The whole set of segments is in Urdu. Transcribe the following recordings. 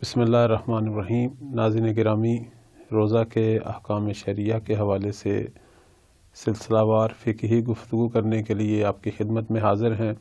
بسم اللہ الرحمن الرحیم۔ ناظرین گرامی، روزہ کے احکام شرعیہ کے حوالے سے سلسلہ وار فقہی گفتگو کرنے کے لیے آپ کی خدمت میں حاضر ہیں۔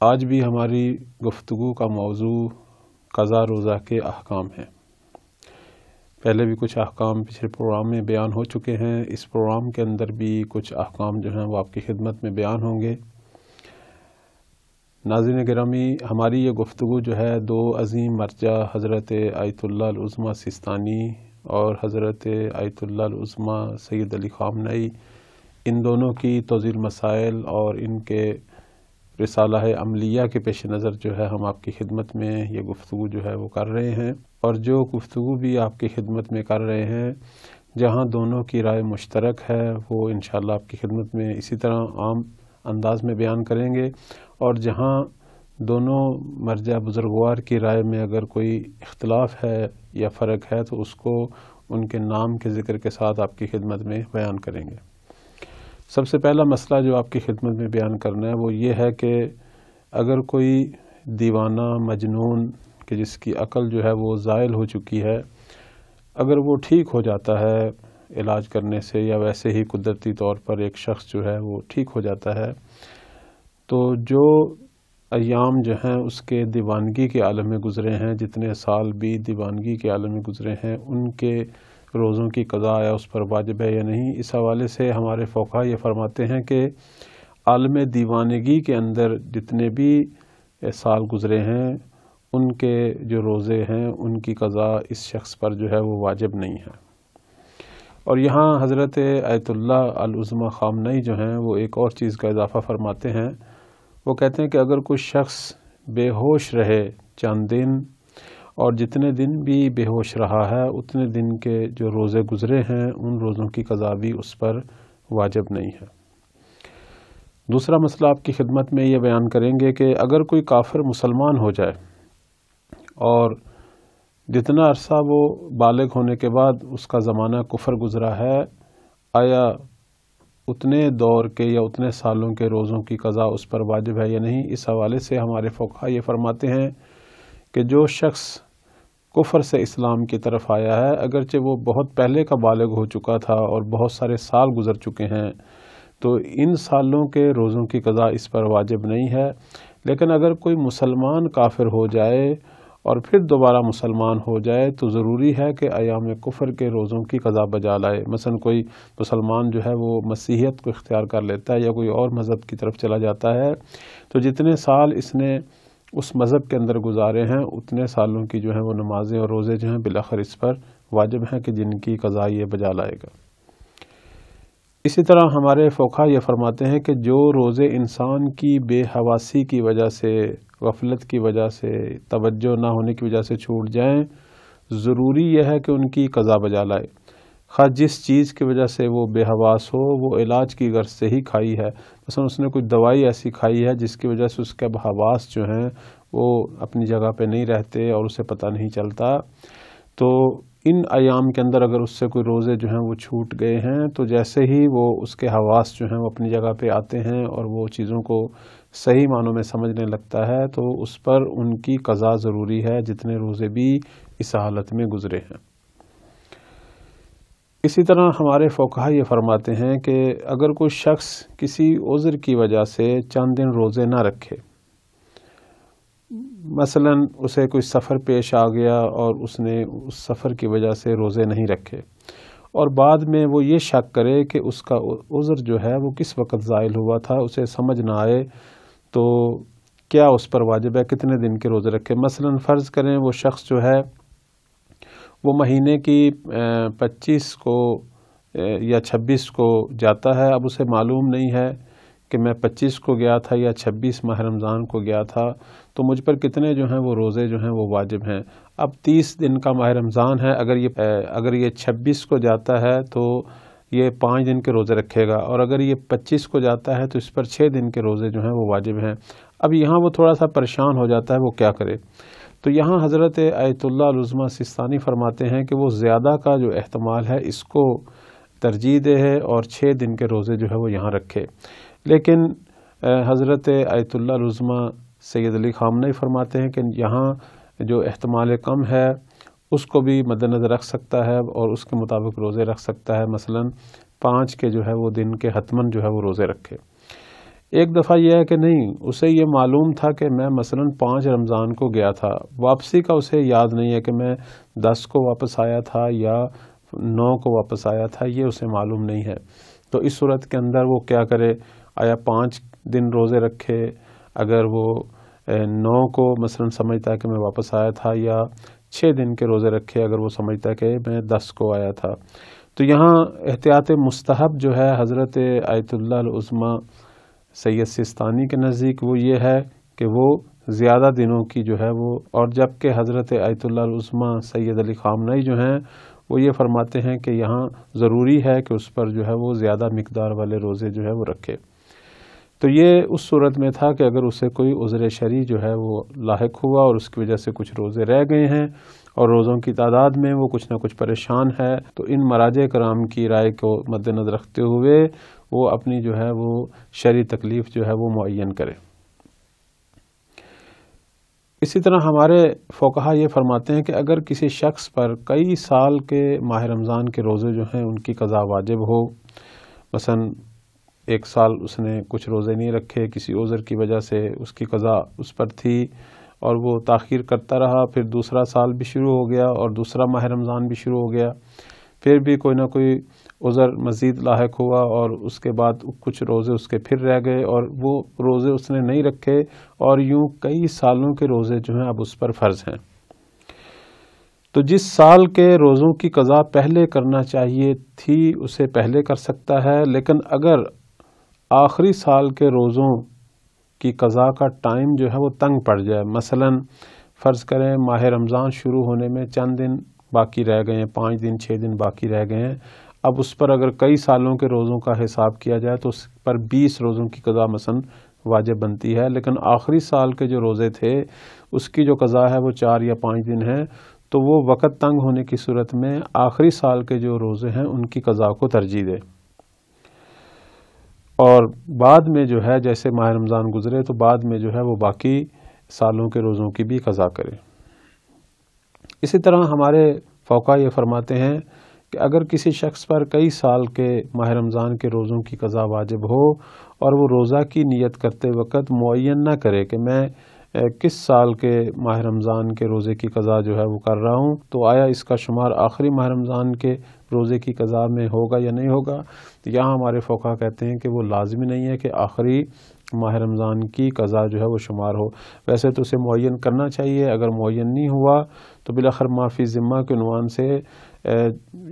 آج بھی ہماری گفتگو کا موضوع قضا روزہ کے احکام ہیں۔ پہلے بھی کچھ احکام پچھلے پروگرام میں بیان ہو چکے ہیں، اس پروگرام کے اندر بھی کچھ احکام جو ہیں وہ آپ کی خدمت میں بیان ہوں گے۔ ناظرین گرامی، ہماری یہ گفتگو جو ہے دو عظیم مرجع حضرت آیت اللہ العظمیٰ سیستانی اور حضرت آیت اللہ العظمیٰ سید علی خامنئی، ان دونوں کی توضیح المسائل اور ان کے رسالہ عملیہ کے پیش نظر جو ہے ہم آپ کی خدمت میں یہ گفتگو جو ہے وہ کر رہے ہیں، اور جو گفتگو بھی آپ کی خدمت میں کر رہے ہیں جہاں دونوں کی رائے مشترک ہے وہ انشاءاللہ آپ کی خدمت میں اسی طرح عام انداز میں بیان کریں گے، اور جہاں دونوں مرجع بزرگوار کی رائے میں اگر کوئی اختلاف ہے یا فرق ہے تو اس کو ان کے نام کے ذکر کے ساتھ آپ کی خدمت میں بیان کریں گے۔ سب سے پہلا مسئلہ جو آپ کی خدمت میں بیان کرنا ہے وہ یہ ہے کہ اگر کوئی دیوانہ مجنون کہ جس کی عقل جو ہے وہ زائل ہو چکی ہے، اگر وہ ٹھیک ہو جاتا ہے علاج کرنے سے یا ویسے ہی قدرتی طور پر ایک شخص جو ہے وہ ٹھیک ہو جاتا ہے، تو جو ایام جو ہیں اس کے دیوانگی کے عالم میں گزرے ہیں، جتنے سال بھی دیوانگی کے عالم میں گزرے ہیں، ان کے روزوں کی قضا یا اس پر واجب ہے یا نہیں، اس حوالے سے ہمارے فقہا یہ فرماتے ہیں کہ عالم دیوانگی کے اندر جتنے بھی سال گزرے ہیں ان کے جو روزے ہیں ان کی قضا اس شخص پر جو ہے وہ واجب نہیں ہے۔ اور یہاں حضرت آیت اللہ العظمیٰ خامنئی جو ہیں وہ ایک اور چیز کا اضافہ فرماتے ہیں، وہ کہتے ہیں کہ اگر کوئی شخص بے ہوش رہے چند دن اور جتنے دن بھی بے ہوش رہا ہے اتنے دن کے جو روزے گزرے ہیں ان روزوں کی قضا بھی اس پر واجب نہیں ہے۔ دوسرا مسئلہ آپ کی خدمت میں یہ بیان کریں گے کہ اگر کوئی کافر مسلمان ہو جائے اور جتنا عرصہ وہ بالغ ہونے کے بعد اس کا زمانہ کفر گزرا ہے، آیا اتنے دور کے یا اتنے سالوں کے روزوں کی قضا اس پر واجب ہے یا نہیں؟ اس حوالے سے ہمارے فقہا یہ فرماتے ہیں کہ جو شخص کفر سے اسلام کی طرف آیا ہے، اگرچہ وہ بہت پہلے کا بالغ ہو چکا تھا اور بہت سارے سال گزر چکے ہیں، تو ان سالوں کے روزوں کی قضا اس پر واجب نہیں ہے، لیکن اگر کوئی مسلمان کافر ہو جائے اور پھر دوبارہ مسلمان ہو جائے تو ضروری ہے کہ ایام کفر کے روزوں کی قضا بجا لائے۔ مثلا کوئی مسلمان جو ہے وہ مسیحیت کو اختیار کر لیتا ہے یا کوئی اور مذہب کی طرف چلا جاتا ہے، تو جتنے سال اس نے اس مذہب کے اندر گزارے ہیں اتنے سالوں کی جو ہے وہ نمازیں اور روزے جو ہیں بالآخر اس پر واجب ہیں کہ جن کی قضا یہ بجا لائے گا۔ اسی طرح ہمارے فقہا یہ فرماتے ہیں کہ جو روزے انسان کی بے حواسی کی وجہ سے، غفلت کی وجہ سے، توجہ نہ ہونے کی وجہ سے چھوٹ جائیں، ضروری یہ ہے کہ ان کی قضا بجا لائے، خواہ جس چیز کی وجہ سے وہ بے حواس ہو، وہ علاج کی غرض سے ہی کھائی ہے، مثلا اس نے کوئی دوائی ایسی کھائی ہے جس کی وجہ سے اس کے حواس جو ہیں وہ اپنی جگہ پہ نہیں رہتے اور اسے پتہ نہیں چلتا، تو ان ایام کے اندر اگر اس سے کوئی روزے جو ہیں وہ چھوٹ گئے ہیں تو جیسے ہی وہ اس کے حواس جو ہیں وہ اپنی جگہ پہ آتے ہیں اور وہ چیزوں کو صحیح معنوں میں سمجھنے لگتا ہے تو اس پر ان کی قضا ضروری ہے، جتنے روزے بھی اس حالت میں گزرے ہیں۔ اسی طرح ہمارے فقہا یہ فرماتے ہیں کہ اگر کوئی شخص کسی عذر کی وجہ سے چند دن روزے نہ رکھے، مثلا اسے کوئی سفر پیش آ گیا اور اس نے اس سفر کی وجہ سے روزے نہیں رکھے، اور بعد میں وہ یہ شک کرے کہ اس کا عذر جو ہے وہ کس وقت زائل ہوا تھا، اسے سمجھ نہ آئے، تو کیا اس پر واجب ہے کتنے دن کے روزے رکھے؟ مثلا فرض کریں وہ شخص جو ہے وہ مہینے کی 25 کو یا 26 کو جاتا ہے، اب اسے معلوم نہیں ہے کہ میں 25 کو گیا تھا یا 26 ماہ رمضان کو گیا تھا، تو مجھ پر کتنے جو ہیں وہ روزے جو ہیں وہ واجب ہیں۔ اب 30 دن کا ماہ رمضان ہے، اگر یہ 26 کو جاتا ہے تو یہ 5 دن کے روزے رکھے گا، اور اگر یہ 25 کو جاتا ہے تو اس پر 6 دن کے روزے جو ہیں وہ واجب ہیں۔ اب یہاں وہ تھوڑا سا پریشان ہو جاتا ہے، وہ کیا کرے؟ تو یہاں حضرت آیت اللہ العظمیٰ سیستانی فرماتے ہیں کہ وہ زیادہ کا جو احتمال ہے اس کو ترجیح دے ہے اور 6 دن کے روزے جو ہے وہ یہاں رکھے، لیکن حضرت آیت اللہ العظمیٰ سید علی خامنئی فرماتے ہیں کہ یہاں جو احتمال کم ہے اس کو بھی مد نظر رکھ سکتا ہے اور اس کے مطابق روزے رکھ سکتا ہے، مثلا 5 کے جو ہے وہ دن کے حتماً جو ہے وہ روزے رکھے۔ ایک دفعہ یہ ہے کہ نہیں، اسے یہ معلوم تھا کہ میں مثلا 5 رمضان کو گیا تھا، واپسی کا اسے یاد نہیں ہے کہ میں 10 کو واپس آیا تھا یا 9 کو واپس آیا تھا، یہ اسے معلوم نہیں ہے۔ تو اس صورت کے اندر وہ کیا کرے؟ آیا 5 دن روزے رکھے، اگر وہ 9 کو مثلا سمجھتا ہے کہ میں واپس آیا تھا، یا 6 دن کے روزے رکھے اگر وہ سمجھتا ہے کہ میں 10 کو آیا تھا۔ تو یہاں احتیاط مستحب جو ہے حضرت آیت اللہ العظمیٰ سید سستانی کے نزدیک وہ یہ ہے کہ وہ زیادہ دنوں کی جو ہے وہ، اور جبکہ حضرت آیت اللہ العظمیٰ سید علی خامنئی جو ہیں وہ یہ فرماتے ہیں کہ یہاں ضروری ہے کہ اس پر جو ہے وہ زیادہ مقدار والے روزے جو ہے وہ رکھے۔ تو یہ اس صورت میں تھا کہ اگر اسے کوئی عذر شرعی جو ہے وہ لاحق ہوا اور اس کی وجہ سے کچھ روزے رہ گئے ہیں اور روزوں کی تعداد میں وہ کچھ نہ کچھ پریشان ہے، تو ان مراجع کرام کی رائے کو مد نظر رکھتے ہوئے وہ اپنی جو ہے وہ شرعی تکلیف جو ہے وہ معین کرے۔ اسی طرح ہمارے فقہا یہ فرماتے ہیں کہ اگر کسی شخص پر کئی سال کے ماہ رمضان کے روزے جو ہیں ان کی قضا واجب ہو، مثلا 1 سال اس نے کچھ روزے نہیں رکھے، کسی عذر کی وجہ سے اس کی قضا اس پر تھی اور وہ تاخیر کرتا رہا، پھر دوسرا سال بھی شروع ہو گیا اور دوسرا ماہ رمضان بھی شروع ہو گیا، پھر بھی کوئی نہ کوئی عذر مزید لاحق ہوا اور اس کے بعد کچھ روزے اس کے پھر رہ گئے اور وہ روزے اس نے نہیں رکھے، اور یوں کئی سالوں کے روزے جو ہیں اب اس پر فرض ہیں۔ تو جس سال کے روزوں کی قضا پہلے کرنا چاہیے تھی اسے پہلے کر سکتا ہے، لیکن اگر آخری سال کے روزوں کی قضا کا ٹائم جو ہے وہ تنگ پڑ جائے، مثلا فرض کریں ماہ رمضان شروع ہونے میں چند دن باقی رہ گئے ہیں، 5 دن 6 دن باقی رہ گئے ہیں، اب اس پر اگر کئی سالوں کے روزوں کا حساب کیا جائے تو اس پر 20 روزوں کی قضا مثلا واجب بنتی ہے، لیکن آخری سال کے جو روزے تھے اس کی جو قضا ہے وہ 4 یا 5 دن ہے، تو وہ وقت تنگ ہونے کی صورت میں آخری سال کے جو روزے ہیں ان کی قضا کو ترجیح دے، اور بعد میں جو ہے جیسے ماہ رمضان گزرے تو بعد میں جو ہے وہ باقی سالوں کے روزوں کی بھی قضا کرے۔ اسی طرح ہمارے فقہا یہ فرماتے ہیں کہ اگر کسی شخص پر کئی سال کے ماہ رمضان کے روزوں کی قضا واجب ہو اور وہ روزہ کی نیت کرتے وقت معین نہ کرے کہ میں کس سال کے ماہ رمضان کے روزے کی قضا جو ہے وہ کر رہا ہوں، تو آیا اس کا شمار آخری ماہ رمضان کے روزے کی قضا میں ہوگا یا نہیں ہوگا؟ تو یہاں ہمارے فقہا کہتے ہیں کہ وہ لازمی نہیں ہے کہ آخری ماہ رمضان کی قضا جو ہے وہ شمار ہو، ویسے تو اسے معین کرنا چاہیے، اگر معین نہیں ہوا تو بالآخر معافی ذمہ کے عنوان سے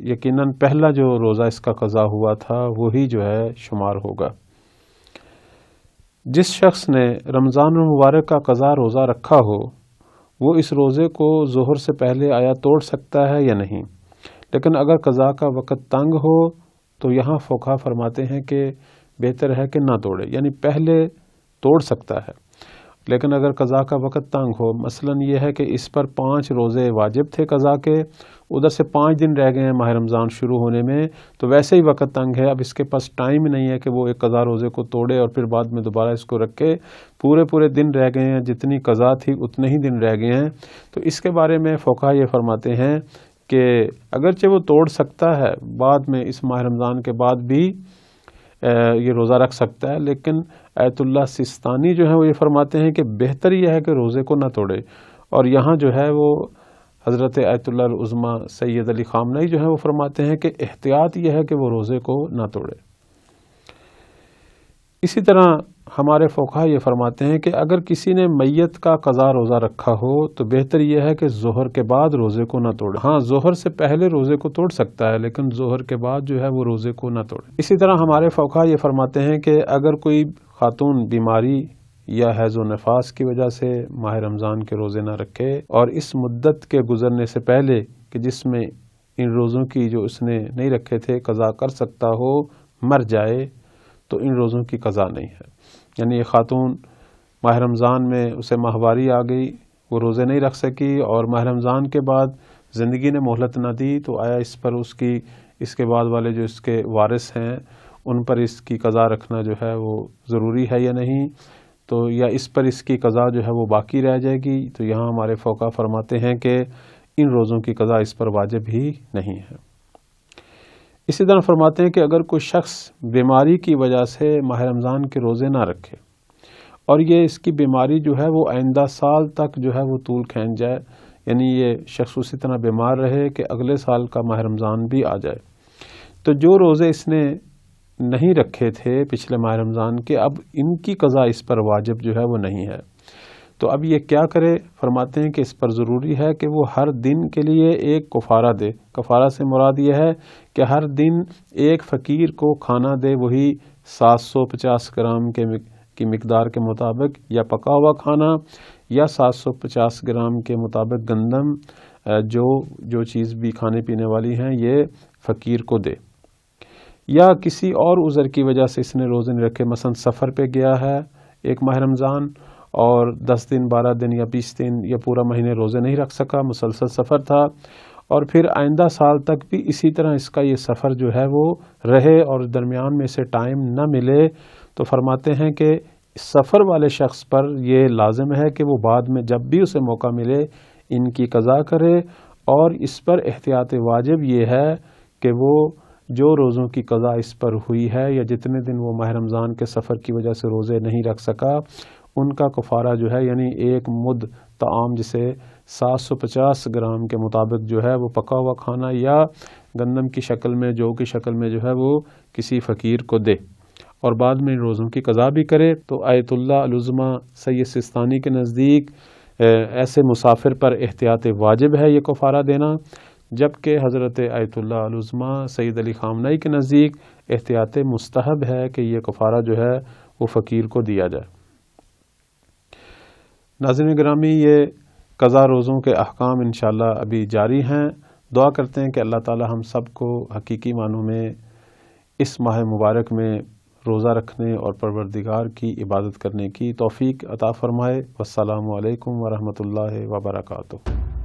یقیناً پہلا جو روزہ اس کا قضا ہوا تھا وہی جو ہے شمار ہوگا۔ جس شخص نے رمضان المبارک کا قضا روزہ رکھا ہو وہ اس روزے کو ظہر سے پہلے آیا توڑ سکتا ہے یا نہیں، لیکن اگر قضا کا وقت تنگ ہو تو یہاں فقہا فرماتے ہیں کہ بہتر ہے کہ نہ توڑے، یعنی پہلے توڑ سکتا ہے، لیکن اگر قضا کا وقت تنگ ہو، مثلا یہ ہے کہ اس پر 5 روزے واجب تھے قضا کے، ادھر سے 5 دن رہ گئے ہیں ماہ رمضان شروع ہونے میں، تو ویسے ہی وقت تنگ ہے، اب اس کے پاس ٹائم ہی نہیں ہے کہ وہ ایک قضا روزے کو توڑے اور پھر بعد میں دوبارہ اس کو رکھے، پورے دن رہ گئے ہیں، جتنی قضا تھی اتنے ہی دن رہ گئے ہیں، تو اس کے بارے میں فقہا یہ فرماتے ہیں کہ اگرچہ وہ توڑ سکتا ہے بعد میں اس ماہ رمضان کے بعد بھی یہ روزہ رکھ سکتا ہے، لیکن آیت اللہ سستانی جو ہے وہ یہ فرماتے ہیں کہ بہتر یہ ہے کہ روزے کو نہ توڑے، اور یہاں جو ہے وہ حضرت آیت اللہ العظمیٰ سید علی خامنئی جو ہے وہ فرماتے ہیں کہ احتیاط یہ ہے کہ وہ روزے کو نہ توڑے۔ اسی طرح ہمارے فقہا یہ فرماتے ہیں کہ اگر کسی نے میت کا قضا روزہ رکھا ہو تو بہتر یہ ہے کہ ظہر کے بعد روزے کو نہ توڑے، ہاں ظہر سے پہلے روزے کو توڑ سکتا ہے لیکن ظہر کے بعد جو ہے وہ روزے کو نہ توڑے۔ اسی طرح ہمارے فقہا یہ فرماتے ہیں کہ اگر کوئی خاتون بیماری یا حیض و نفاس کی وجہ سے ماہ رمضان کے روزے نہ رکھے اور اس مدت کے گزرنے سے پہلے کہ جس میں ان روزوں کی جو اس نے نہیں رکھے تھے قضا کر سکتا ہو مر جائے تو ان روزوں کی قضا نہیں ہے، یعنی یہ خاتون ماہ رمضان میں اسے ماہواری آ گئی، وہ روزے نہیں رکھ سکی اور ماہ رمضان کے بعد زندگی نے مہلت نہ دی، تو آیا اس پر اس کے بعد والے جو اس کے وارث ہیں ان پر اس کی قضا رکھنا جو ہے وہ ضروری ہے یا نہیں؟ تو یا اس پر اس کی قضا جو ہے وہ باقی رہ جائے گی، تو یہاں ہمارے فقہا فرماتے ہیں کہ ان روزوں کی قضا اس پر واجب ہی نہیں ہے۔ اسی طرح فرماتے ہیں کہ اگر کوئی شخص بیماری کی وجہ سے ماہ رمضان کے روزے نہ رکھے اور یہ اس کی بیماری جو ہے وہ آئندہ سال تک جو ہے وہ طول کھینچ جائے، یعنی یہ شخص اسی طرح بیمار رہے کہ اگلے سال کا ماہ رمضان بھی آ جائے، تو جو روزے اس نے نہیں رکھے تھے پچھلے ماہ رمضان کے، اب ان کی قضا اس پر واجب جو ہے وہ نہیں ہے۔ تو اب یہ کیا کرے؟ فرماتے ہیں کہ اس پر ضروری ہے کہ وہ ہر دن کے لیے ایک کفارہ دے۔ کفارہ سے مراد یہ ہے کہ ہر دن ایک فقیر کو کھانا دے، وہی 750 گرام کی مقدار کے مطابق، یا پکا ہوا کھانا، یا 750 گرام کے مطابق گندم، جو چیز بھی کھانے پینے والی ہیں یہ فقیر کو دے۔ یا کسی اور عذر کی وجہ سے اس نے روزے نہیں رکھے، مثلا سفر پہ گیا ہے ایک ماہ رمضان اور 10 دن 12 دن یا 20 دن یا پورا مہینے روزے نہیں رکھ سکا، مسلسل سفر تھا، اور پھر آئندہ سال تک بھی اسی طرح اس کا یہ سفر جو ہے وہ رہے اور درمیان میں سے ٹائم نہ ملے، تو فرماتے ہیں کہ سفر والے شخص پر یہ لازم ہے کہ وہ بعد میں جب بھی اسے موقع ملے ان کی قضا کرے، اور اس پر احتیاط واجب یہ ہے کہ وہ جو روزوں کی قضا اس پر ہوئی ہے یا جتنے دن وہ ماہ رمضان کے سفر کی وجہ سے روزے نہیں رکھ سکا، ان کا کفارہ جو ہے یعنی ایک مد طعام جسے 750 گرام کے مطابق جو ہے وہ پکا ہوا کھانا یا گندم کی شکل میں، جو کی شکل میں جو ہے وہ کسی فقیر کو دے، اور بعد میں ان روزوں کی قضا بھی کرے۔ تو آیت اللہ العظمیٰ سید سستانی کے نزدیک ایسے مسافر پر احتیاط واجب ہے یہ کفارہ دینا، جبکہ حضرت آیت اللہ العظمیٰ سید علی خامنئی کے نزدیک احتیاط مستحب ہے کہ یہ کفارہ جو ہے وہ فقیر کو دیا جائے۔ ناظرین گرامی، یہ قضا روزوں کے احکام انشاءاللہ ابھی جاری ہیں۔ دعا کرتے ہیں کہ اللہ تعالی ہم سب کو حقیقی معنوں میں اس ماہ مبارک میں روزہ رکھنے اور پروردگار کی عبادت کرنے کی توفیق عطا فرمائے۔ والسلام علیکم ورحمۃ اللہ وبرکاتہ۔